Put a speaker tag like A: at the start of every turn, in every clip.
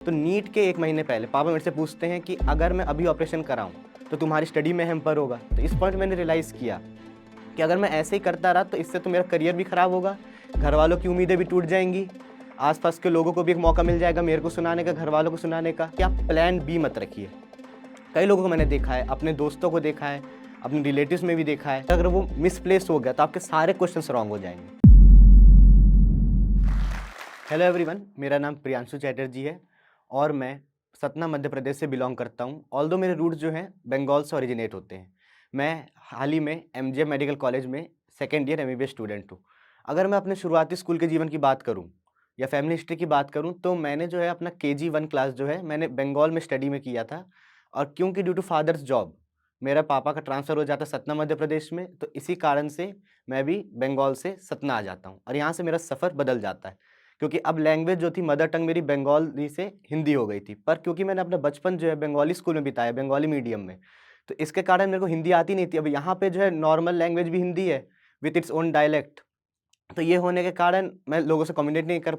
A: तो नीट के 1 महीने पहले पापा मेरे से पूछते हैं कि अगर मैं अभी ऑपरेशन कराऊँ, तो तुम्हारी स्टडी में हैम्पर होगा। तो इस पॉइंट मैंने रियलाइज़ किया कि अगर मैं ऐसे ही करता रहा तो इससे तो मेरा करियर भी ख़राब होगा, घरवालों की उम्मीदें भी टूट जाएँगी, आस-पास के लोगों को भी एक मौका मिल जाएगा मेरे को सुनाने का, घरवालों को सुनाने का कि आप प्लान बी मत रखिए। कई लोगों को मैंने देखा है, अपने दोस्तों को देखा है, अपने रिलेटिव्स में भी देखा है, अगर वो मिसप्लेस हो गया तो आपके सारे क्वेश्चंस रॉन्ग हो जाएँगे। हेलो एवरीवन, मेरा नाम प्रियांशु चैटर्जी है और मैं सतना मध्य प्रदेश से बिलोंग करता हूँ। ऑल्दो मेरे रूट्स जो हैं बंगाल से ओरिजिनेट होते हैं। मैं हाल ही में एमजीएम मेडिकल कॉलेज में सेकेंड ईयर एमबीबीएस स्टूडेंट हूँ। अगर मैं अपने शुरुआती स्कूल के जीवन की बात करूँ या फैमिली हिस्ट्री की बात करूँ तो मैंने जो है अपना केजी 1 क्लास जो है मैंने बंगाल में स्टडी में किया था और क्योंकि ड्यू टू फादर्स जॉब मेरा पापा का ट्रांसफ़र हो जाता सतना मध्य प्रदेश में, तो इसी कारण से मैं भी बंगाल से सतना आ जाता हूँ और यहाँ से मेरा सफ़र बदल जाता है। क्योंकि अब लैंग्वेज जो थी मदर टंग मेरी बंगाली से हिंदी हो गई थी। पर क्योंकि मैंने अपना बचपन जो है बंगाली स्कूल में बिताया, बंगाली मीडियम में, तो इसके कारण मेरे को हिंदी आती नहीं थी। अब यहाँ पे जो है नॉर्मल लैंग्वेज भी हिंदी है विथ इट्स ओन डायलेक्ट। तो ये होने के कारण मैं लोगों से कम्युनिकेट नहीं कर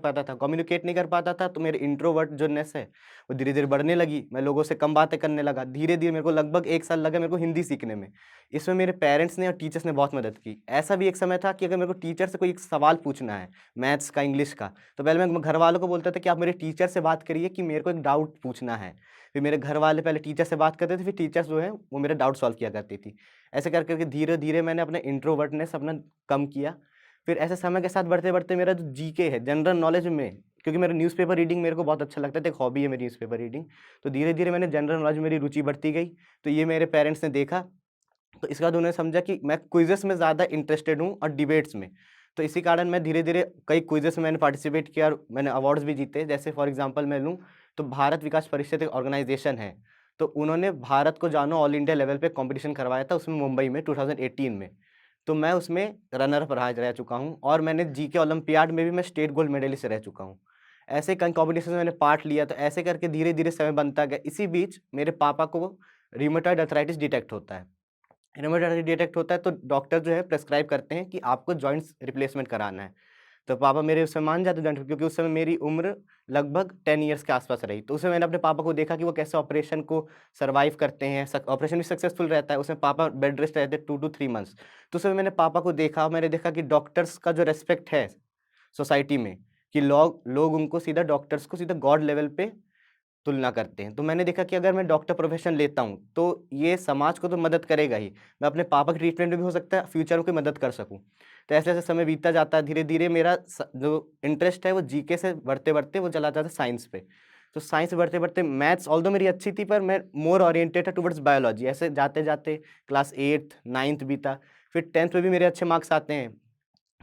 A: पाता था, तो मेरे इंट्रोवर्ट जोनेस है, वो धीरे-धीरे बढ़ने लगी। मैं लोगों से कम बातें करने लगा। धीरे-धीरे मेरे को लगभग 1 साल लगा मेरे को हिंदी सीखने में। इसमें मेरे पेरेंट्स ने और टीचर्स ने बहुत मदद की। ऐसा भी एक समय था कि अगर मेरे को टीचर से कोई एक सवाल पूछना है, मैथ्स का, इंग्लिश का, तो पहले मैं घरवालों को बोलता था कि आप मेरे टीचर से बात करिए कि मेरे को एक डाउट पूछना है। फिर मेरे घरवाले पहले टीचर से बात करते थे, फिर टीचर्स जो है वो मेरा डाउट सॉल्व किया करती थी। ऐसे कर के धीरे-धीरे मैंने अपना इंट्रोवर्टनेस अपना कम किया। फिर ऐसे समय के साथ बढ़ते-बढ़ते मेरा जो जीके है, जनरल नॉलेज में, क्योंकि मेरा न्यूज़पेपर रीडिंग मेरे को बहुत अच्छा लगता था, एक हॉबी है मेरी न्यूज़पेपर रीडिंग। तो धीरे-धीरे मैंने जनरल नॉलेज में मेरी रुचि बढ़ती गई। तो ये मेरे पेरेंट्स ने देखा, तो इसके बाद उन्होंने समझा कि मैं क्विज़ेस में ज़्यादा इंटरेस्टेड हूँ और डिबेट्स में। तो इसी कारण मैं धीरे-धीरे कई क्विज़ेस में मैंने पार्टिसिपेट किया और मैंने अवार्ड्स भी जीते। जैसे फॉर एग्ज़ाम्पल मैं लूँ, तो भारत विकास परिषद एक ऑर्गनाइज़ेशन है। तो उन्होंने भारत को जानो ऑल इंडिया लेवल पे कॉम्पिटिशन करवाया था, उसमें मुंबई में 2018 में। तो मैं उसमें रनर अप रहा रह चुका हूँ और मैंने जीके ओलंपियाड में भी मैं स्टेट गोल्ड मेडलिस्ट रह चुका हूँ। ऐसे कई कॉम्पिटिशन में मैंने पार्ट लिया, तो ऐसे करके धीरे-धीरे समय बनता गया। इसी बीच मेरे पापा को रूमेटॉइड अर्थराइटिस डिटेक्ट होता है। रूमेटॉइड अर्थराइटिस डिटेक्ट होता है तो डॉक्टर जो है प्रिस्क्राइब करते हैं कि आपको जॉइंट्स रिप्लेसमेंट कराना है। तो पापा मेरे उस समय मान जाते जॉइंट, क्योंकि उस समय मेरी उम्र लगभग 10 इयर्स के आस-पास रही। तो उसमें मैंने अपने पापा को देखा कि वो कैसे ऑपरेशन को सर्वाइव करते हैं। ऑपरेशन भी सक्सेसफुल रहता है, उसमें पापा बेड रेस्ट रहते हैं 2 टू 3 मंथ्स। तो उस समय मैंने पापा को देखा, मैंने देखा कि डॉक्टर्स का जो रिस्पेक्ट है सोसाइटी में, कि लोग लोग उनको सीधा डॉक्टर्स को सीधा गॉड लेवल पे तुलना करते हैं। तो मैंने देखा कि अगर मैं डॉक्टर प्रोफ़ेशन लेता हूँ, तो ये समाज को तो मदद करेगा ही। मैं अपने पापा के ट्रीटमेंट में भी हो सकता है फ्यूचर में कोई मदद कर सकूँ। तो ऐसे-ऐसे समय बीतता जाता है, धीरे-धीरे मेरा जो इंटरेस्ट है वो जीके से बढ़ते-बढ़ते वो चला जाता है साइंस पे। तो साइंस बढ़ते-बढ़ते मैथ्स ऑल्दो मेरी अच्छी थी, पर मैं मोर ओरिएंटेड था टुवर्ड्स बायोलॉजी। ऐसे जाते-जाते क्लास 8th 9th बीता, फिर 10th में भी मेरे अच्छे मार्क्स आते हैं।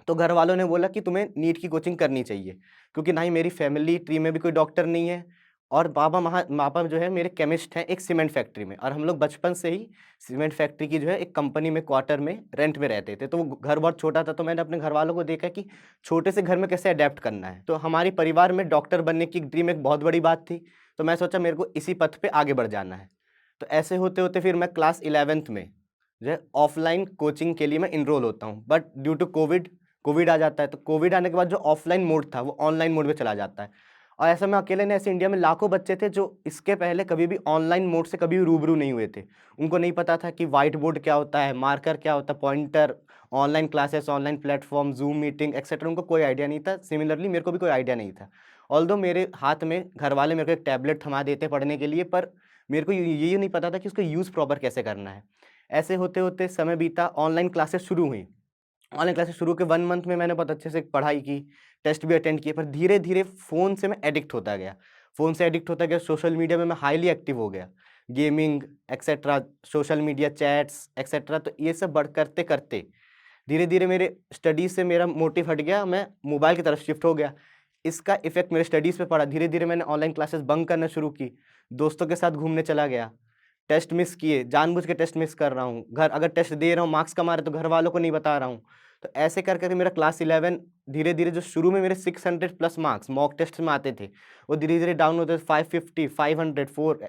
A: तो घरवालों ने बोला कि तुम्हें नीट की कोचिंग करनी चाहिए, क्योंकि ना ही मेरी फैमिली ट्री में भी कोई डॉक्टर नहीं है और पापा जो है मेरे केमिस्ट हैं एक सीमेंट फैक्ट्री में, और हम लोग बचपन से ही सीमेंट फैक्ट्री की जो है एक कंपनी में क्वार्टर में रेंट में रहते थे। तो वो घर बहुत छोटा था, तो मैंने अपने घरवालों को देखा कि छोटे से घर में कैसे अडैप्ट करना है। तो हमारे परिवार में डॉक्टर बनने की ड्रीम एक बहुत बड़ी बात थी, तो मैं सोचा मेरे को इसी पथ पे आगे बढ़ जाना है। तो ऐसे होते-होते फिर मैं क्लास 11th में जो है ऑफ़लाइन कोचिंग के लिए मैं एनरोल होता हूँ, बट ड्यू टू कोविड आ जाता है, तो कोविड आने के बाद जो ऑफ़लाइन मोड था वो ऑनलाइन मोड में चला जाता है। और ऐसा मैं अकेले नहीं, ऐसे इंडिया में लाखों बच्चे थे जो इसके पहले कभी भी ऑनलाइन मोड से कभी भी रूबरू नहीं हुए थे। उनको नहीं पता था कि व्हाइट बोर्ड क्या होता है, मार्कर क्या होता है, pointer, online classes, online platform, zoom meeting etcetera, उनको कोई आइडिया नहीं था। सिमिलरली मेरे को भी कोई आइडिया नहीं था। ऑल्दो मेरे हाथ में घरवाले मेरे को एक टैबलेट थमा देते पढ़ने के लिए, पर मेरे को ये नहीं पता था कि उसको यूज़ प्रॉपर कैसे करना है। ऐसे होते-होते समय बीता, ऑनलाइन क्लासेस शुरू हुई। ऑनलाइन क्लासेस शुरू के 1 मंथ में मैंने बहुत अच्छे से पढ़ाई की, टेस्ट भी अटेंड किए, पर धीरे-धीरे फ़ोन से मैं एडिक्ट होता गया। फ़ोन से एडिक्ट होता गया, सोशल मीडिया में मैं हाईली एक्टिव हो गया। Gaming etcetera, social media chats etcetera, तो ये सब करते-करते धीरे-धीरे मेरे स्टडीज़ से मेरा मोटिव हट गया, मैं मोबाइल की तरफ शिफ्ट हो गया। इसका इफ़ेक्ट मेरे स्टडीज़ पे पड़ा। धीरे-धीरे मैंने ऑनलाइन क्लासेस बंक करना शुरू की, दोस्तों के साथ घूमने चला गया। टेस्ट मिस किए, जानबूझ के टेस्ट मिस कर रहा हूँ। घर अगर टेस्ट दे रहा हूँ, मार्क्स कम आ रहे तो घरवालों को नहीं बता रहा हूँ। तो ऐसे कर के मेरा क्लास 11 धीरे-धीरे, जो शुरू में मेरे 600 प्लस मार्क्स मॉक टेस्ट में आते थे, वो धीरे-धीरे डाउन होते थे 550, 500, 400,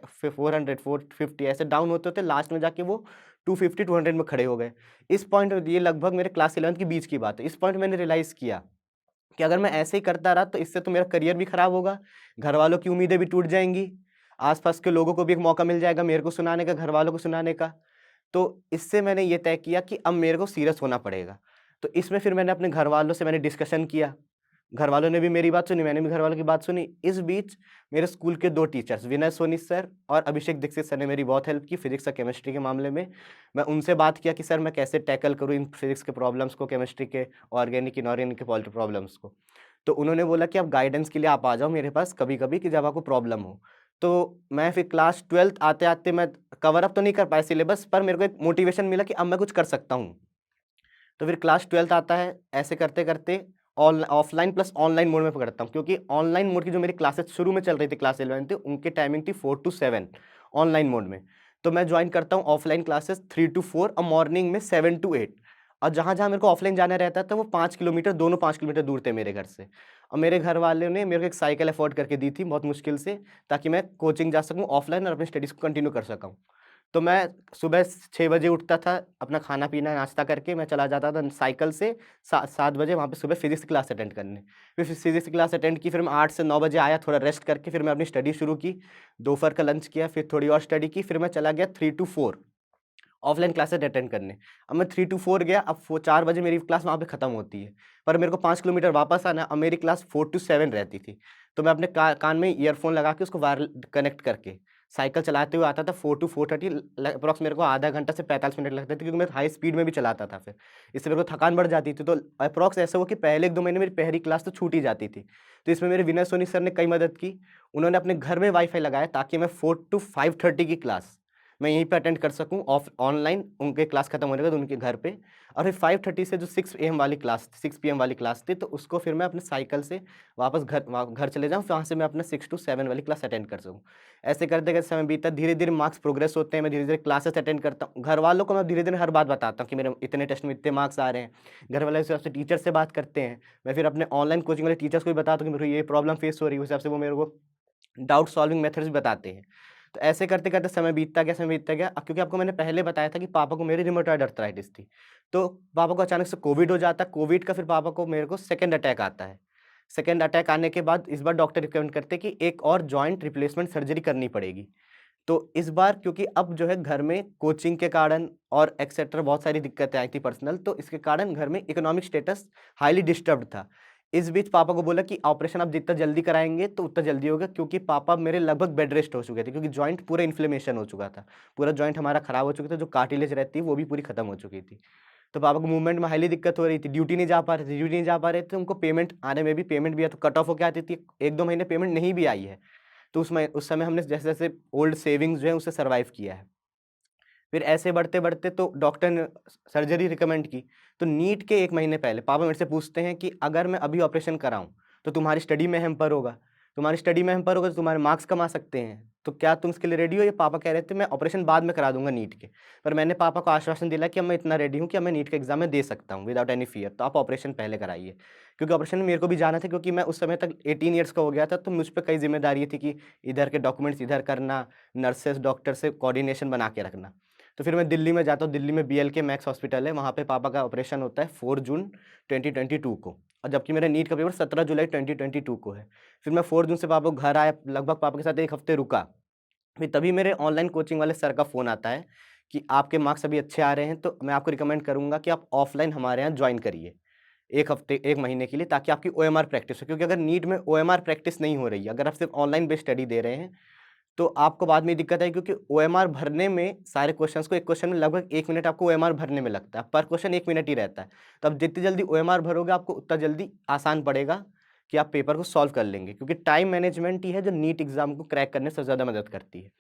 A: 450, ऐसे डाउन होते-होते लास्ट में जाके वो 250, 200 में खड़े हो गए। इस पॉइंट ये लगभग मेरे क्लास 11 के बीच की बात है। इस पॉइंट मैंने रियलाइज़ किया कि अगर मैं ऐसे ही करता रहा तो इससे तो मेरा करियर भी खराब होगा, घर वालों की उम्मीदें भी टूट जाएँगी, आस-पास के लोगों को भी एक मौका मिल जाएगा मेरे को सुनाने का, घर वालों को सुनाने का। तो इससे मैंने ये तय किया कि अब मेरे को सीरियस होना पड़ेगा। तो इसमें फिर मैंने अपने घरवालों से मैंने डिस्कशन किया। घरवालों ने भी मेरी बात सुनी, मैंने भी घरवालों की बात सुनी। इस बीच मेरे स्कूल के 2 टीचर्स विनय सोनी सर और अभिषेक दीक्षित सर ने मेरी बहुत हेल्प की फिज़िक्स और केमिस्ट्री के मामले में। मैं उनसे बात किया कि सर मैं कैसे टैकल करूँ इन फिज़िक्स के प्रॉब्लम्स को, केमिस्ट्री के, ऑर्गेनिक, इनऑर्गेनिक के पॉलिटी प्रॉब्लम्स को। तो उन्होंने बोला कि आप गाइडेंस के लिए आप आ जाओ मेरे पास कभी-कभी कि जब आपको प्रॉब्लम हो। तो मैं फिर क्लास 12th आते-आते मैं कवर अप तो नहीं कर पाया सिलेबस, पर मेरे को एक मोटिवेशन मिला कि अब मैं कुछ कर सकता हूँ। तो फिर क्लास 12th आता है, ऐसे करते-करते ऑफ़लाइन प्लस ऑनलाइन मोड में पकड़ता हूँ, क्योंकि ऑनलाइन मोड की जो मेरी क्लासेस शुरू में चल रही थी क्लास 11 थी, उनकी टाइमिंग थी 4 टू 7 ऑनलाइन मोड में। तो मैं जॉइन करता हूँ ऑफ़लाइन क्लासेस 3 टू 4 और मॉर्निंग में 7 टू 8, और जहाँ-जहाँ मेरे को ऑफ़लाइन जाना रहता था वो 5 किलोमीटर, दोनों 5 किलोमीटर दूर थे मेरे घर से। और मेरे घर वालों ने मेरे को एक साइकिल अफ़ोर्ड करके दी थी बहुत मुश्किल से, ताकि मैं कोचिंग जा सकूँ ऑफ़लाइन और अपनी स्टडीज़ को कंटिन्यू कर सकूँ। तो मैं सुबह 6 बजे उठता था, अपना खाना-पीना, नाश्ता करके मैं चला जाता था साइकिल से 7 बजे वहाँ पे सुबह फिज़िक्स की क्लास अटेंड करने। फिर फिज़िक्स की क्लास अटेंड की, फिर मैं 8 से 9 बजे आया, थोड़ा रेस्ट करके फिर मैं अपनी स्टडी शुरू की। दोपहर का लंच किया, फिर थोड़ी और स्टडी की, फिर मैं चला गया 3 टू 4 ऑफ़लाइन क्लासेस अटेंड करने। अब मैं 3 टू 4 गया, अब फो 4 बजे मेरी क्लास वहाँ पे ख़त्म होती है। पर मेरे को 5 किलोमीटर वापस आना है, अब मेरी क्लास 4 टू 7 रहती थी। तो मैं अपने कान में ईयरफ़ोन लगा के उसको वायर कनेक्ट करके साइकिल चलाते हुए आता था। 4 टू 4:30 एप्रॉक्स मेरे को आधा घंटा से 45 मिनट लगते थे, क्योंकि मैं हाई स्पीड में भी चलाता था फिर। इससे मेरे को थकान बढ़ जाती थी, तो एप्रॉक्स ऐसा हुआ कि पहले 1-2 महीने मेरी पहली क्लास तो छूट ही जाती थी। तो इसमें मेरे विनय सोनी सर ने कई मदद की। उन्होंने अपने घर में वाईफ़ाई लगाया ताकि मैं 4 टू 5:30 की क्लास मैं यहीं पे अटेंड कर सकूँ ऑनलाइन, उनके क्लास खत्म होने के बाद उनके घर पे। और फिर 5:30 से जो 6 एएम वाली क्लास 6 पीएम वाली क्लास थी, तो उसको फिर मैं अपने साइकिल से वापस घर चले जाऊँ, फिर वहाँ से मैं अपना 6 टू 7 वाली क्लास अटेंड कर सकूँ। ऐसे करते-करते समय बीता, धीरे-धीरे मार्क्स प्रोग्रेस होते हैं, मैं धीरे-धीरे क्लासेस अटेंड करता हूँ। घर वालों को मैं धीरे-धीरे हर बात बताता हूँ कि मेरे इतने टेस्ट में इतने मार्क्स आ रहे हैं। घर वाले उस हिसाब से टीचर से बात करते हैं। मैं फिर अपने ऑनलाइन कोचिंग वाले टीचर्स को भी बताता हूँ कि मेरे को ये प्रॉब्लम फेस हो रही है, उस हिसाब से वो मेरे को डाउट सॉल्विंग मेथड्स भी बताते हैं। तो ऐसे करते-करते समय बीतता गया। क्योंकि आपको मैंने पहले बताया था कि पापा को मेरी रूमेटॉइड अर्थराइटिस थी। तो पापा को अचानक से कोविड हो जाता है, कोविड का फिर पापा को मेरे को सेकंड अटैक आता है। सेकंड अटैक आने के बाद इस बार डॉक्टर रिकमेंड करते हैं कि एक और जॉइंट रिप्लेसमेंट सर्जरी करनी पड़ेगी। तो इस बार क्योंकि अब जो है घर में कोचिंग के कारण और एक्सेट्रा बहुत सारी दिक्कतें आई थी पर्सनल, तो इसके कारण घर में इकोनॉमिक स्टेटस हाईली डिस्टर्ब्ड था। इस बीच पापा को बोला कि ऑपरेशन आप जितना जल्दी कराएँगे तो उतना जल्दी होगा, क्योंकि पापा मेरे लगभग बेड रेस्ट हो चुके थे, क्योंकि जॉइंट पूरा इन्फ्लेमेशन हो चुका था। पूरा जॉइंट हमारा खराब हो चुका था, जो कार्टिलेज रहती है वो भी पूरी खत्म हो चुकी थी। तो पापा को मूवमेंट में हाईली दिक्कत हो रही थी, ड्यूटी नहीं जा पा रहे थे, उनको पेमेंट आने में भी पेमेंट भी या तो कट ऑफ होके आती थी, 1-2 महीने पेमेंट नहीं भी आई है। तो उस समय हमने जैसे-जैसे ओल्ड सेविंग्स जो है उसे सर्वाइव किया है। फिर ऐसे बढ़ते-बढ़ते तो डॉक्टर ने सर्जरी रिकमेंड की। तो नीट के 1 महीने पहले पापा मेरे से पूछते हैं कि अगर मैं अभी ऑपरेशन कराऊँ, तो तुम्हारी स्टडी में हैम्पर होगा। तुम्हारी स्टडी में हैम्पर होगा तो तुम्हारे मार्क्स कम आ सकते हैं। तो क्या तुम इसके लिए रेडी हो? ये पापा कह रहे थे मैं ऑपरेशन बाद में करा दूँगा नीट के। पर मैंने पापा को आश्वासन दिलाया कि अब मैं इतना रेडी हूँ कि अब मैं नीट का एग्ज़ाम मैं दे सकता हूँ विदाउट एनी फ़ियर। तो आप ऑपरेशन पहले कराइए। क्योंकि ऑपरेशन में मेरे को भी जाना था, क्योंकि मैं उस समय तक 18 इयर्स का हो गया था, तो मुझ पे कई ज़िम्मेदारी थी कि इधर के डॉक्यूमेंट्स इधर करना, नर्सेस, डॉक्टर से कोऑर्डिनेशन बना के रखना। तो फिर मैं दिल्ली में जाता हूँ, दिल्ली में बीएलके मैक्स हॉस्पिटल है, वहाँ पे पापा का ऑपरेशन होता है 4 जून 2022 को, और जबकि मेरा नीट का पेपर 17 जुलाई 2022 को है। फिर मैं 4 जून से पापा को घर आया, लगभग पापा के साथ 1 हफ्ते रुका। फिर तभी मेरे ऑनलाइन कोचिंग वाले सर का फ़ोन आता है कि आपके मार्क्स अभी अच्छे आ रहे हैं, तो मैं आपको रिकमेंड करूँगा कि आप ऑफ़लाइन हमारे यहाँ जॉइन करिए। 1 हफ्ते 1 महीने के लिए, ताकि आपकी ओएमआर प्रैक्टिस हो, क्योंकि अगर नीट में ओएमआर प्रैक्टिस नहीं हो रही है, अगर आप सिर्फ़ ऑनलाइन बेस्ड स्टडी दे रहे हैं, तो आपको बाद में ये दिक्कत आई, क्योंकि ओएमआर भरने में सारे क्वेश्चंस को, एक क्वेश्चन में लगभग 1 मिनट आपको ओएमआर भरने में लगता है। पर क्वेश्चन 1 मिनट ही रहता है। तो आप जितनी जल्दी ओएमआर भरोगे, आपको उतना जल्दी आसान पड़ेगा कि आप पेपर को सॉल्व कर लेंगे, क्योंकि टाइम मैनेजमेंट ही है जो नीट एग्ज़ाम को क्रैक करने में सबसे ज़्यादा मदद करती है।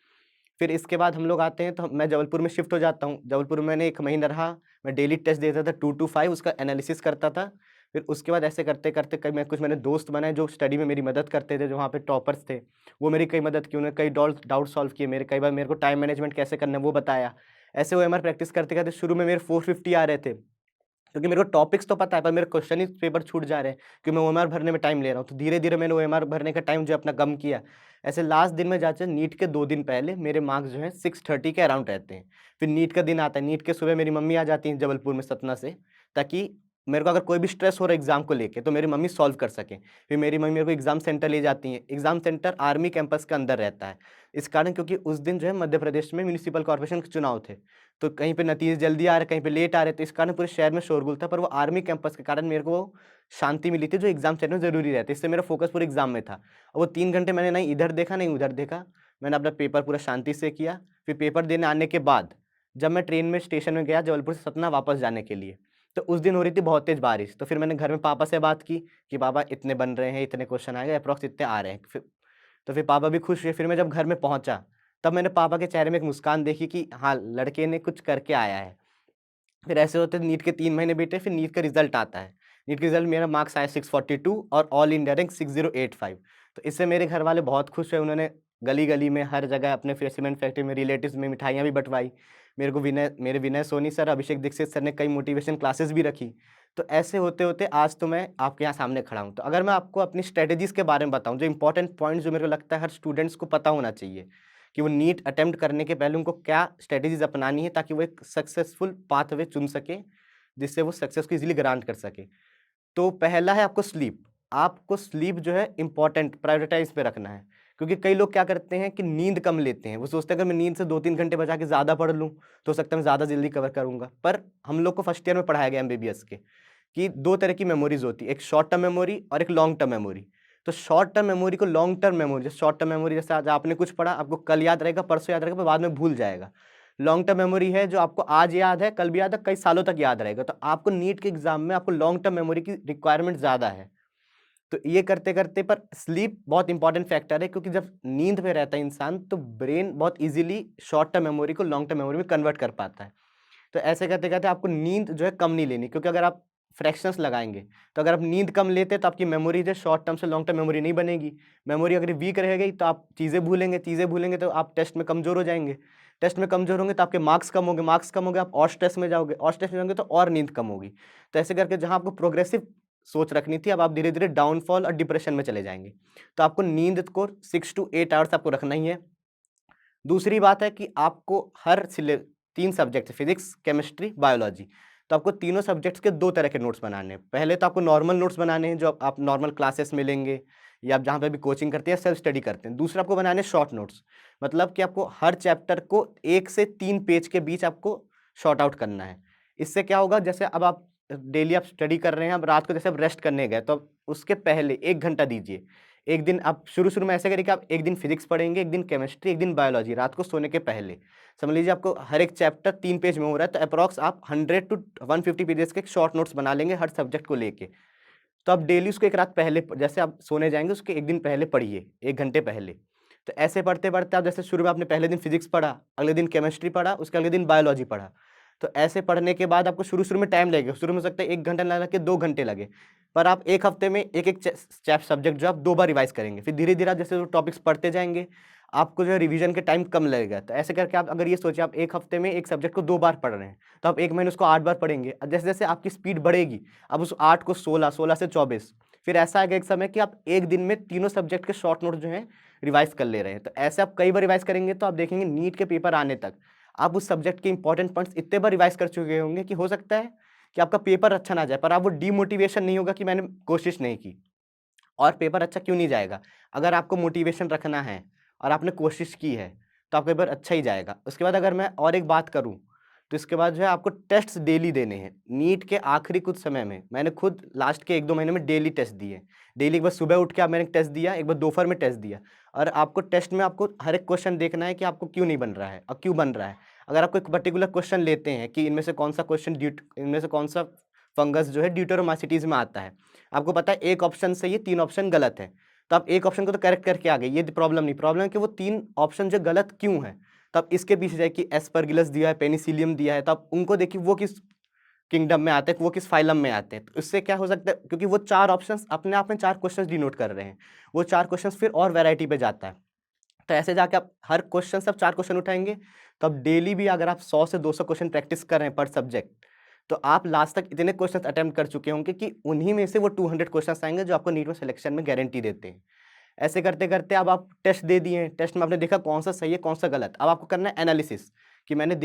A: फिर इसके बाद हम लोग आते हैं, तो मैं जबलपुर में शिफ्ट हो जाता हूँ। जबलपुर में मैंने 1 महीना रहा, मैं डेली टेस्ट देता था 2 टू 5, उसका एनालिसिस करता था। फिर उसके बाद ऐसे करते-करते कई मैंने दोस्त बनाए जो स्टडी में मेरी मदद करते थे, जो वहाँ पे टॉपर्स थे। वो मेरी कई मदद की, उन्होंने कई डाउट सॉल्व किए मेरे, कई बार मेरे को टाइम मैनेजमेंट कैसे करना है वो बताया। ऐसे ओएमआर प्रैक्टिस करते-करते शुरू में मेरे 450 आ रहे थे। क्योंकि मेरे को टॉपिक्स तो पता है, पर मेरे क्वेश्चन ही पेपर छूट जा रहे हैं, क्योंकि मैं ओएमआर भरने में टाइम ले रहा हूँ। तो धीरे-धीरे मैंने ओएमआर भरने का टाइम जो है अपना कम किया। ऐसे लास्ट दिन में जाके नीट के 2 दिन पहले मेरे मार्क्स जो हैं 630 के अराउंड रहते हैं। फिर नीट का दिन आता है, नीट के सुबह मेरी मम्मी आ जाती हैं जबलपुर में सतना से, ताकि मेरे को अगर कोई भी स्ट्रेस हो रहा है एग्ज़ाम को लेके तो मेरी मम्मी सॉल्व कर सकें। फिर मेरी मम्मी मेरे को एग्ज़ाम सेंटर ले जाती हैं। एग्ज़ाम सेंटर आर्मी कैंपस के अंदर रहता है। इस कारण क्योंकि उस दिन जो है मध्य प्रदेश में म्युनिसिपल कॉर्पोरेशन के चुनाव थे। तो कहीं पे नतीजे जल्दी आ रहे, कहीं पे लेट आ रहे, तो इस कारण पूरे शहर में शोरगुल था। पर वो आर्मी कैंपस के कारण मेरे को वो शांति मिली थी जो एग्ज़ाम सेंटर में ज़रूरी रहती है। इससे मेरा फ़ोकस पूरे एग्ज़ाम में था। और वो 3 घंटे मैंने नहीं इधर देखा, नहीं उधर देखा। मैंने अपना पेपर पूरा शांति से किया। फिर पेपर देने आने के बाद जब मैं ट्रेन में स्टेशन में गया जबलपुर से सतना वापस जाने के लिए, तो उस दिन हो रही थी बहुत तेज़ बारिश। तो फिर मैंने घर में पापा से बात की कि पापा इतने बन रहे हैं, इतने क्वेश्चन आएगा, अप्रॉक्स इतने आ रहे हैं। फिर पापा भी खुश हुए। फिर मैं जब घर में पहुँचा, तब मैंने पापा के चेहरे में एक मुस्कान देखी कि हाँ, लड़के ने कुछ करके आया है। फिर ऐसे होते नीट के 3 महीने बीते, फिर नीट का रिज़ल्ट आता है। नीट के रिज़ल्ट मेरा मार्क्स आया 642 और ऑल इंडिया रैंक 6085। तो इससे मेरे घर वाले बहुत खुश हुए। उन्होंने गली-गली में हर जगह अपने फिर सीमेंट फैक्ट्री में रिलेटिव्स में मिठाइयाँ भी बँटवाई। मेरे विनय सोनी सर, अभिषेक दीक्षित सर ने कई मोटिवेशन क्लासेस भी रखी। तो ऐसे होते-होते आज तो मैं आपके यहाँ सामने खड़ा हूँ। तो अगर मैं आपको अपनी स्ट्रैटेजीज़ के बारे में बताऊँ, जो इम्पोर्टेंट पॉइंट्स जो मेरे को लगता है हर स्टूडेंट्स को पता होना चाहिए कि वो नीट अटेम्प्ट करने के पहले उनको क्या स्ट्रैटेजीज़ अपनानी है ताकि वो एक सक्सेसफुल पाथवे चुन सके, जिससे वो सक्सेस को ईज़िली ग्रांट कर सके। तो पहला है आपको स्लीप। आपको स्लीप जो है इम्पोर्टेंट प्रायोरिटाइज़ पे रखना है। क्योंकि कई लोग क्या करते हैं कि नींद कम लेते हैं। वो सोचते हैं अगर मैं नींद से 2-3 घंटे बचा के ज़्यादा पढ़ लूँ, तो हो सकता है मैं ज़्यादा जल्दी कवर करूँगा। पर हम लोग को फर्स्ट ईयर में पढ़ाया गया एमबीबीएस के कि 2 तरह की मेमोरीज़ होती है, एक शॉर्ट टर्म मेमोरी और एक लॉन्ग टर्म मेमोरी। तो शॉर्ट टर्म मेमोरी को लॉन्ग टर्म मेमोरी, जैसे शॉर्ट टर्म मेमोरी जैसे आज आपने कुछ पढ़ा, आपको कल याद रहेगा, परसों याद रहेगा, पर बाद में भूल जाएगा। लॉन्ग टर्म मेमोरी है जो आपको आज याद है, कल भी याद है, कई सालों तक याद रहेगा। तो आपको नीट के एग्ज़ाम में आपको लॉन्ग टर्म मेमोरी की रिक्वायरमेंट ज़्यादा है। तो ये करते-करते पर स्लीप बहुत इंपॉर्टेंट फैक्टर है क्योंकि जब नींद में रहता है इंसान तो ब्रेन बहुत ईज़िली शॉर्ट टर्म मेमोरी को लॉन्ग टर्म मेमोरी में कन्वर्ट कर पाता है। तो ऐसे करते-करते आपको नींद जो है कम नहीं लेनी क्योंकि अगर आप फ्रैक्शंस लगाएँगे, तो अगर आप नींद कम लेते तो आपकी मेमोरी जो है शॉर्ट टर्म से लॉन्ग टर्म मेमोरी नहीं बनेगी। मेमोरी अगर वीक रह गई तो आप चीज़ें भूलेंगे तो आप टेस्ट में कमज़ोर हो जाएँगे। टेस्ट में कमज़ोर होंगे तो आपके मार्क्स कम होंगे, आप और स्ट्रेस में जाओगे और स्ट्रेस में जाओगे तो और नींद कम होगी। तो ऐसे करके जहाँ आपको प्रोग्रेसिव सोच रखनी थी, अब आप धीरे-धीरे डाउनफॉल और डिप्रेशन में चले जाएँगे। तो आपको नींद को 6 टू 8 आवर्स आपको रखना ही है। दूसरी बात है कि आपको हर सिले 3 सब्जेक्ट फिज़िक्स, केमिस्ट्री, बायोलॉजी, तो आपको तीनों सब्जेक्ट्स के 2 तरह के नोट्स बनाने हैं। पहले तो आपको नॉर्मल नोट्स बनाने हैं जो आप नॉर्मल क्लासेस में लेंगे या आप जहाँ पे भी कोचिंग करते हैं या सेल्फ स्टडी करते हैं। दूसरा आपको बनाने हैं शॉर्ट नोट्स, मतलब कि आपको हर चैप्टर को 1 से 3 पेज के बीच आपको सॉर्ट आउट करना है। इससे क्या होगा जैसे अब आप डेली आप स्टडी कर रहे हैं, अब रात को जैसे आप रेस्ट करने गए तो अब उसके पहले 1 घंटा दीजिए। एक दिन आप शुरू-शुरू में ऐसे करिए कि आप एक दिन फिज़िक्स पढ़ेंगे, एक दिन केमिस्ट्री, एक दिन बायोलॉजी, रात को सोने के पहले। समझ लीजिए आपको हर एक चैप्टर 3 पेज में हो रहा है, तो एप्रॉक्स आप 100 टू 150 पेजेज़ के शॉर्ट नोट्स बना लेंगे हर सब्जेक्ट को लेके। तो आप डेली उसको 1 रात पहले जैसे आप सोने जाएँगे उसके 1 दिन पहले पढ़िए, 1 घंटे पहले। तो ऐसे पढ़ते-पढ़ते आप जैसे शुरू में आपने पहले दिन फिज़िक्स पढ़ा, अगले दिन केमिस्ट्री पढ़ा, उसके अगले दिन बायोलॉजी पढ़ा। तो ऐसे पढ़ने के बाद आपको शुरू-शुरू में टाइम लगेगा, शुरू में हो सकता है 1 घंटा ना लगे, 2 घंटे लगे। पर आप 1 हफ्ते में एक-एक चैप सब्जेक्ट जो आप 2 बार रिवाइज़ करेंगे। फिर धीरे-धीरे आप जैसे वो टॉपिक्स पढ़ते जाएँगे, आपको जो है रिवीजन के टाइम कम लगेगा। तो ऐसे करके आप अगर ये सोचिए आप 1 हफ्ते में 1 सब्जेक्ट को 2 बार पढ़ रहे हैं, तो आप 1 महीने उसको 8 बार पढ़ेंगे। जैसे-जैसे आपकी स्पीड बढ़ेगी, अब उस 8 को 16, 16 से 24, फिर ऐसा आएगा एक समय कि आप 1 दिन में तीनों सब्जेक्ट के शॉर्ट नोट्स जो हैं रिवाइज़ कर ले रहे हैं। तो ऐसे आप कई बार रिवाइज़ करेंगे तो आप देखेंगे नीट के पेपर आने तक आप उस सब्जेक्ट के इंपॉर्टेंट पॉइंट्स इतने बार रिवाइज़ कर चुके होंगे कि हो सकता है कि आपका पेपर अच्छा ना जाए, पर आप वो डीमोटिवेशन नहीं होगा कि मैंने कोशिश नहीं की। और पेपर अच्छा क्यों नहीं जाएगा? अगर आपको मोटिवेशन रखना है और आपने कोशिश की है, तो आपका पेपर अच्छा ही जाएगा। उसके बाद अगर मैं और एक बात करूँ, तो इसके बाद जो है आपको टेस्ट्स डेली देने हैं। नीट के आखिरी कुछ समय में मैंने खुद लास्ट के 1-2 महीने में डेली टेस्ट दिए। डेली एक बार सुबह उठ के मैंने टेस्ट दिया, एक बार दोपहर में टेस्ट दिया और आपको टेस्ट में आपको हर एक क्वेश्चन देखना है कि आपको क्यों नहीं बन रहा है और क्यों बन रहा है। अगर आपको एक पर्टिकुलर क्वेश्चन लेते हैं कि इनमें से कौन-सा फंगस जो है ड्यूटेरोमाइसिटीज़ में आता है। आपको पता है एक ऑप्शन सही है, 3 ऑप्शन गलत है। तो आप एक ऑप्शन को तो करेक्ट करके आ गए, ये प्रॉब्लम नहीं। प्रॉब्लम है कि वो 3 ऑप्शन जो गलत क्यों हैं? तो आप इसके पीछे जाइए कि एस्परगिलस दिया है, पेनिसिलियम दिया है, तो आप उनको देखिए वो किस किंगडम में आते हैं, वो किस फाइलम में आते हैं। तो इससे क्या हो सकता है क्योंकि वो 4 ऑप्शंस अपने आप में 4 क्वेश्चंस डिनोट कर रहे हैं। वो 4 क्वेश्चंस फिर और वैरायटी पे जाता है। तो ऐसे जाके आप हर क्वेश्चन से आप 4 क्वेश्चन उठाएँगे, तो अब डेली भी अगर आप 100 से 200 क्वेश्चन प्रैक्टिस कर रहे हैं पर सब्जेक्ट, तो आप लास्ट तक इतने क्वेश्चंस अटेम्प्ट कर चुके होंगे कि उन्हीं में से वो 200 क्वेश्चंस आएँगे जो आपको नीट में सिलेक्शन में गारंटी देते हैं। ऐसे करते-करते अब आप टेस्ट दे दिए हैं, टेस्ट में आपने देखा कौन-सा सही है, कौन-सा गलत। अब आपको करना है एनालिसिस कि मैंने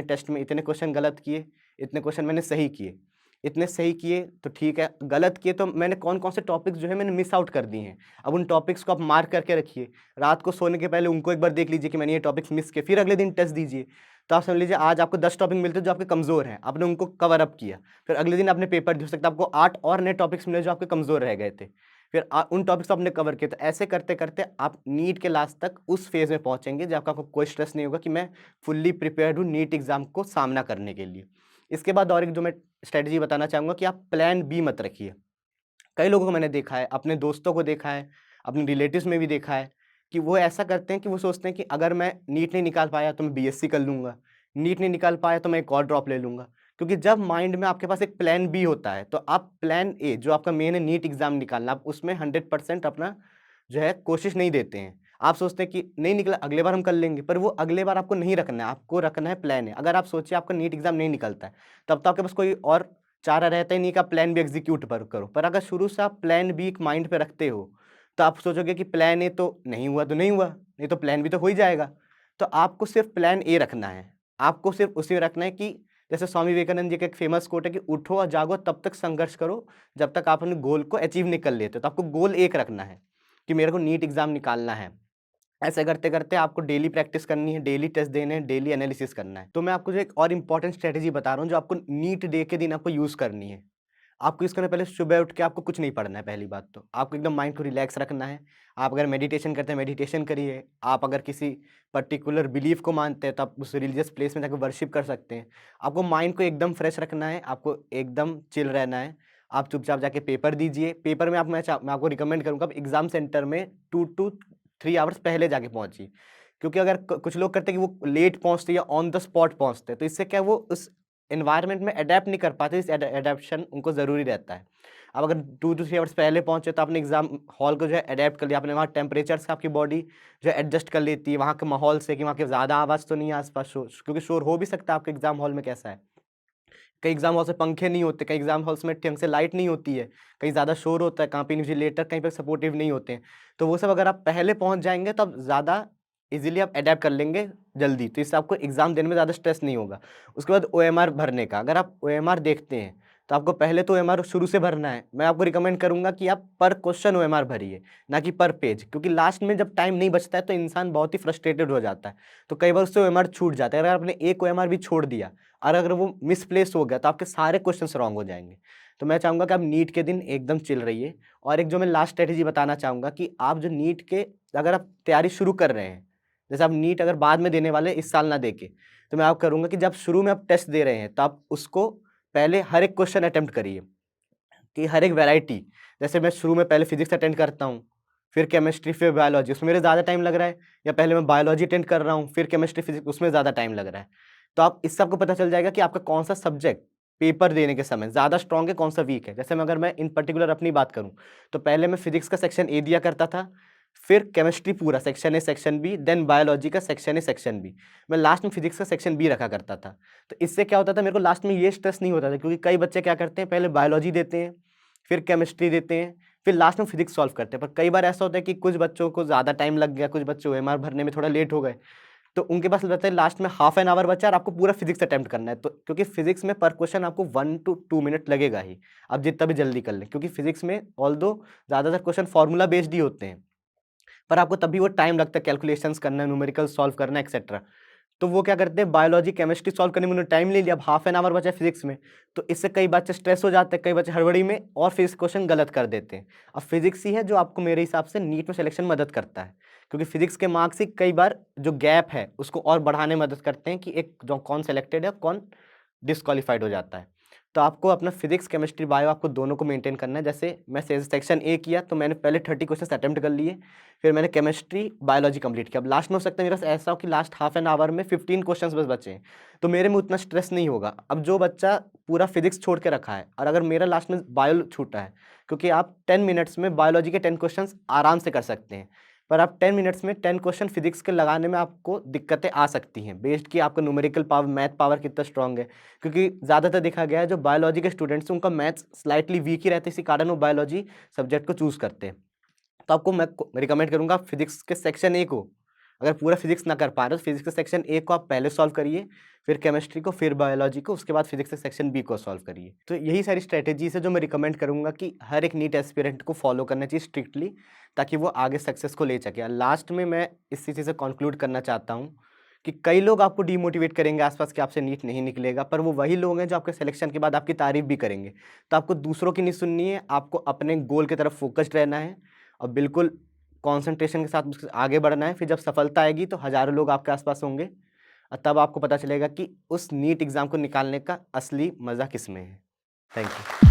A: टेस्ट में इतने क्वेश्चन गलत किए, इतने क्वेश्चन मैंने सही किए। इतने सही किए तो ठीक है, गलत किए तो मैंने कौन-कौन से टॉपिक्स जो है मैंने मिस आउट कर दिए हैं। अब उन टॉपिक्स को आप मार्क करके रखिए। रात को सोने के पहले उनको एक बार देख लीजिए कि मैंने ये टॉपिक्स मिस किए, फिर अगले दिन टेस्ट दीजिए। तो आप समझ लीजिए आज आपको 10 टॉपिक मिलते हैं जो आपके कमज़ोर हैं, आपने उनको कवर अप किया। फिर अगले दिन आपने पेपर दिया, हो सकता है आपको 8 और नए टॉपिक्स मिले जो आपके कमज़ोर रह गए थे। फिर उन टॉपिक्स को आपने कवर किया। तो ऐसे करते-करते आप नीट के लास्ट तक उस फ़ेज़ में पहुँचेंगे जब आपको कोई स्ट्रेस नहीं होगा कि मैं फुल्ली प्रिपेयर्ड हूँ नीट एग्ज़ाम को सामना करने के लिए। इसके बाद और एक जो मैं स्ट्रैटेजी बताना चाहूँगा कि आप प्लान बी मत रखिए। कई लोगों को मैंने देखा है, अपने दोस्तों को देखा है, अपने रिलेटिव्स में भी देखा है कि वो ऐसा करते हैं कि वो सोचते हैं कि अगर मैं नीट नहीं निकाल पाया तो मैं बीएससी कर लूँगा, नीट नहीं निकाल पाया तो मैं एक और ड्रॉप ले लूँगा। क्योंकि जब माइंड में आपके पास एक प्लान बी होता है, तो आप प्लान ए जो आपका मेन है नीट एग्ज़ाम निकालना, आप उसमें 100% अपना जो है कोशिश नहीं देते हैं। आप सोचते हैं कि नहीं निकला अगले बार हम कर लेंगे, पर वो अगले बार आपको नहीं रखना है, आपको रखना है प्लान ए। अगर आप सोचिए आपका नीट एग्ज़ाम नहीं निकलता है, तब तो आपके पास कोई और चारा रहता ही नहीं कि आप प्लान बी एग्जीक्यूट पर करो। पर अगर शुरू से आप प्लान बी एक माइंड पे रखते हो, तो आप सोचोगे कि प्लान ए तो नहीं हुआ, नहीं तो प्लान बी तो हो ही जाएगा। तो आपको सिर्फ़ प्लान ए रखना है। आपको सिर्फ़ उसी में रखना है कि जैसे स्वामी विवेकानंद जी का एक फ़ेमस कोट है कि उठो और जागो तब तक संघर्ष करो, जब तक आप अपने गोल को अचीव नहीं कर लेते। तो आपको गोल एक रखना है कि मेरे को नीट एग्ज़ाम निकालना है। ऐसे करते-करते आपको डेली प्रैक्टिस करनी है, डेली टेस्ट देने हैं, डेली एनालिसिस करना है। तो मैं आपको जो एक और इम्पोर्टेंट स्ट्रैटेजी बता रहा हूँ, जो आपको नीट डे के दिन आपको यूज़ करनी है। आपको यूज़ करने पहले सुबह उठ के आपको कुछ नहीं पढ़ना है पहली बात तो। आपको एकदम माइंड को रिलैक्स रखना है। आप अगर मेडिटेशन करते हैं, मेडिटेशन करिए। आप अगर किसी पर्टिकुलर बिलीफ को मानते हैं, तो आप उस रिलीजियस प्लेस में जाके वर्शिप कर सकते हैं। आपको माइंड को एकदम फ्रेश रखना है, आपको एकदम चिल रहना है। आप चुपचाप जाके पेपर दीजिए। पेपर में मैं आपको रिकमेंड करूँगा आप एग्ज़ाम सेंटर में 2 टू 3 आवर्स पहले जाके पहुँचिए। क्योंकि अगर क कुछ लोग करते हैं कि वो लेट पहुँचते हैं या ऑन द स्पॉट पहुँचते हैं, तो इससे क्या है वो उस एनवायरनमेंट में अडैप्ट नहीं कर पाते, इस एडैप्शन उनको ज़रूरी रहता है। अब अगर 2 टू 3 आवर्स पहले पहुँचे तो आपने एग्ज़ाम हॉल को जो है अडैप्ट कर लिया, आपने वहाँ टेम्परेचर से आपकी बॉडी जो है एडजस्ट कर लेती है, वहाँ के माहौल से कि वहाँ के ज़्यादा आवाज़ तो नहीं है आस-पास शोर, क्योंकि शोर हो भी सकता है आपके एग्ज़ाम हॉल में कैसा है। कई एग्ज़ाम हॉल्स में पंखे नहीं होते, कई एग्ज़ाम हॉल्स में ढंग से लाइट नहीं होती है, कहीं ज़्यादा शोर होता है, कहाँ पे इन्विजिलेटर कहीं पे सपोर्टिव नहीं होते हैं। तो वो सब अगर आप पहले पहुँच जाएँगे तो आप ज़्यादा ईज़िली आप अडैप्ट कर लेंगे जल्दी, तो इससे आपको एग्ज़ाम देने में ज़्यादा स्ट्रेस नहीं होगा। उसके बाद ओएमआर भरने का, अगर आप ओएमआर देखते हैं, तो आपको पहले तो ओएमआर शुरू से भरना है। मैं आपको रिकमेंड करूँगा कि आप पर क्वेश्चन ओएमआर भरिए, ना कि पर पेज, क्योंकि लास्ट में जब टाइम नहीं बचता है तो इंसान बहुत ही फ्रस्ट्रेटेड हो जाता है। तो कई बार उससे ओएमआर छूट जाता है। अगर आपने एक ओएमआर भी छोड़ दिया और अगर वो मिसप्लेस हो गया तो आपके सारे क्वेश्चंस रॉन्ग हो जाएँगे। तो मैं चाहूँगा कि आप नीट के दिन एकदम चिल रहिए। और एक जो मैं लास्ट स्ट्रैटेजी बताना चाहूँगा कि आप जो नीट के अगर आप तैयारी शुरू कर रहे हैं, जैसे आप नीट अगर बाद में देने वाले हैं इस साल ना देके, तो मैं आपको करूँगा कि जब शुरू में आप टेस्ट दे रहे हैं, तो आप उसको पहले हर एक क्वेश्चन अटेम्प्ट करिए, कि हर एक वैरायटी, जैसे मैं शुरू में पहले फिज़िक्स अटेम्प्ट करता हूँ, फिर केमिस्ट्री, फिर बायोलॉजी, उसमें मेरे ज़्यादा टाइम लग रहा है, या पहले मैं बायोलॉजी अटेम्प्ट कर रहा हूँ, फिर केमिस्ट्री, फिज़िक्स, उसमें ज़्यादा टाइम लग रहा है। तो आप इससे आपको पता चल जाएगा कि आपका कौन-सा सब्जेक्ट पेपर देने के समय ज़्यादा स्ट्रॉन्ग है, कौन-सा वीक है। जैसे मैं इन पर्टिकुलर अपनी बात करूँ, तो पहले मैं फिज़िक्स का सेक्शन ए दिया करता था, फिर केमिस्ट्री पूरा section A, section B, then biology का सेक्शन ए, सेक्शन बी। मैं लास्ट में फिज़िक्स का सेक्शन बी रखा करता था। तो इससे क्या होता था, मेरे को लास्ट में ये स्ट्रेस नहीं होता था, क्योंकि कई बच्चे क्या करते हैं, पहले बायोलॉजी देते हैं, फिर केमिस्ट्री देते हैं, फिर लास्ट में फिज़िक्स सॉल्व करते हैं। पर कई बार ऐसा होता है कि कुछ बच्चों को ज़्यादा टाइम लग गया, कुछ बच्चे ओएमआर भरने में थोड़ा लेट हो गए, तो उनके पास रहता है लास्ट में हाफ एन आवर बचा और आपको पूरा फिज़िक्स अटेम्प्ट करना है। तो क्योंकि फिज़िक्स में पर क्वेश्चन आपको 1 टू 2 मिनट लगेगा ही, आप जितना भी जल्दी कर लें। क्योंकि फिज़िक्स में ऑल्दो ज़्यादातर क्वेश्चन फॉर्मूला बेस्ड ही होते हैं, पर आपको तब भी वो टाइम लगता है कैलकुलेशंस करना, न्यूमेरिकल सॉल्व करना एक्सेट्रा। तो वो क्या करते हैं, बायोलॉजी, केमिस्ट्री सॉल्व करने में उन्होंने टाइम ले लिया, अब हाफ एन आवर बचा है फिज़िक्स में। तो इससे कई बच्चे स्ट्रेस हो जाते हैं, कई बच्चे हड़बड़ी में और फिज़िक्स क्वेश्चन गलत कर देते हैं। अब फिज़िक्स ही है जो आपको मेरे हिसाब से नीट में सिलेक्शन में मदद करता है, क्योंकि फिज़िक्स के मार्क्स ही कई बार जो गैप है, उसको और बढ़ाने में मदद करते हैं कि एक जो कौन सेलेक्टेड है, कौन डिस्क्वालीफाइड हो जाता है। तो आपको अपना फिज़िक्स, केमिस्ट्री, बायो आपको दोनों को मेंटेन करना है। जैसे मैं से सेक्शन ए किया, तो मैंने पहले 30 क्वेश्चंस अटेम्प्ट कर लिए, फिर मैंने केमिस्ट्री, बायोलॉजी कंप्लीट किया। अब लास्ट में हो सकता है मेरे पास ऐसा हो कि लास्ट हाफ एन आवर में 15 क्वेश्चंस बस बचे हैं, तो मेरे में उतना स्ट्रेस नहीं होगा। अब जो बच्चा पूरा फिज़िक्स छोड़ के रखा है और अगर मेरा लास्ट में बायो छूटा है, क्योंकि आप 10 मिनट्स में बायोलॉजी के 10 क्वेश्चंस आराम से कर सकते हैं, पर आप 10 मिनट्स में 10 क्वेश्चन फिज़िक्स के लगाने में आपको दिक्कतें आ सकती हैं, बेस्ड कि आपका न्यूमेरिकल पावर, मैथ पावर कितना स्ट्रॉन्ग है। क्योंकि ज़्यादातर देखा गया है जो बायोलॉजी के स्टूडेंट्स हैं उनका मैथ्स स्लाइटली वीक ही रहता है, इसी कारण वो बायोलॉजी सब्जेक्ट को चूज़ करते हैं। तो आपको मैं रिकमेंड करूँगा फिज़िक्स के सेक्शन ए को अगर पूरा फिजिक्स ना कर पा रहे हो तो फिजिक्स के सेक्शन ए को आप पहले सॉल्व करिए, फिर केमिस्ट्री को, फिर बायोलॉजी को, उसके बाद फिजिक्स के सेक्शन बी को सॉल्व करिए। तो यही सारी स्ट्रैटेजीज है जो मैं रिकमेंड करूंगा कि हर एक नीट एस्पिरेंट को फॉलो करना चाहिए स्ट्रिक्टली, ताकि वो आगे सक्सेस को ले सके। लास्ट में मैं इसी चीज़ से कंक्लूड करना चाहता हूँ कि कई लोग आपको डीमोटिवेट करेंगे आसपास कि आपसे नीट नहीं निकलेगा, पर वो वही लोग हैं जो आपके सिलेक्शन के बाद आपकी तारीफ भी करेंगे। तो आपको दूसरों की नहीं सुननी है, आपको अपने गोल की तरफ फोकस्ड रहना है और बिल्कुल कॉन्सेंट्रेशन के साथ उसके आगे बढ़ना है। फिर जब सफलता आएगी तो हज़ारों लोग आपके आसपास होंगे और तब आपको पता चलेगा कि उस नीट एग्ज़ाम को निकालने का असली मज़ा किस में है। Thank you.